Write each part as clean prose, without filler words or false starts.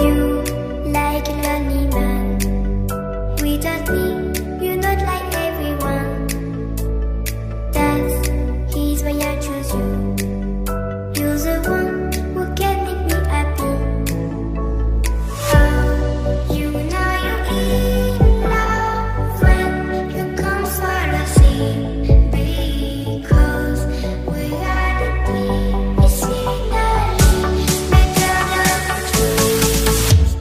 You like a lonely man. Without me, you're not like everyone. That's he's why I choose you. You're the one who can make me happy. Oh, you know you're in love when you come for the sea. Because we are the team, it's finally better than dreams.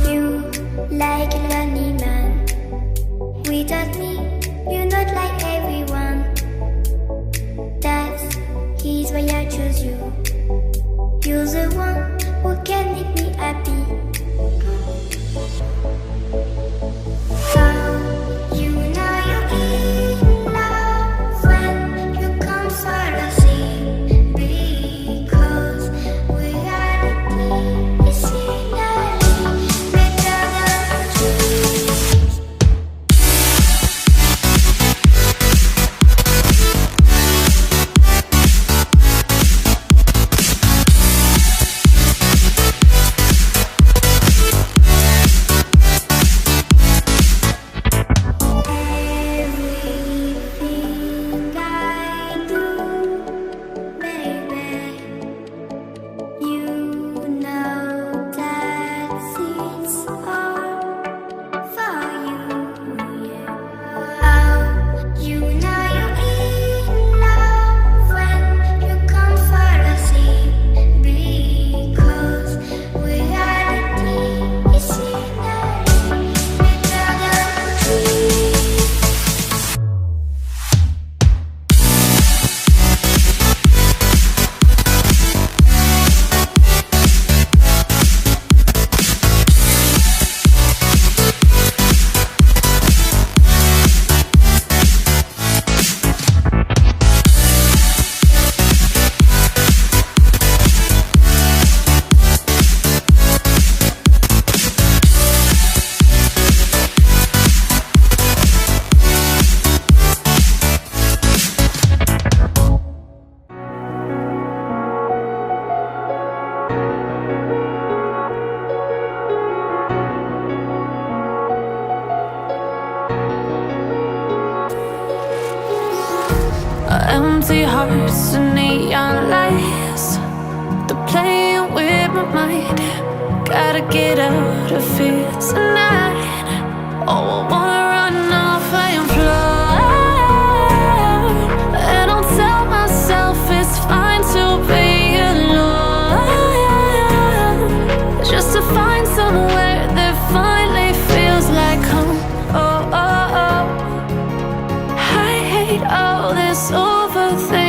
You like a lonely man. Without me, you're not like everyone. That's he's why I choose you. You're the one who can make me happy. Oh, you know you're in love when you come for the sea. Because we are the team, it's finally better than dreams. Everything I do, baby, you know that it's all for you, yeah. Oh, you know you're in love when you come for the sea. Because we are the team, it's finally better than dreams. Empty hearts and neon lights, they're playing with my mind. Gotta get out of here tonight. Oh, I wanna run off and fly. And I'll tell myself it's fine to be alone, just to find somewhere that finally feels like home. Oh, oh, oh. I hate all this overthinking.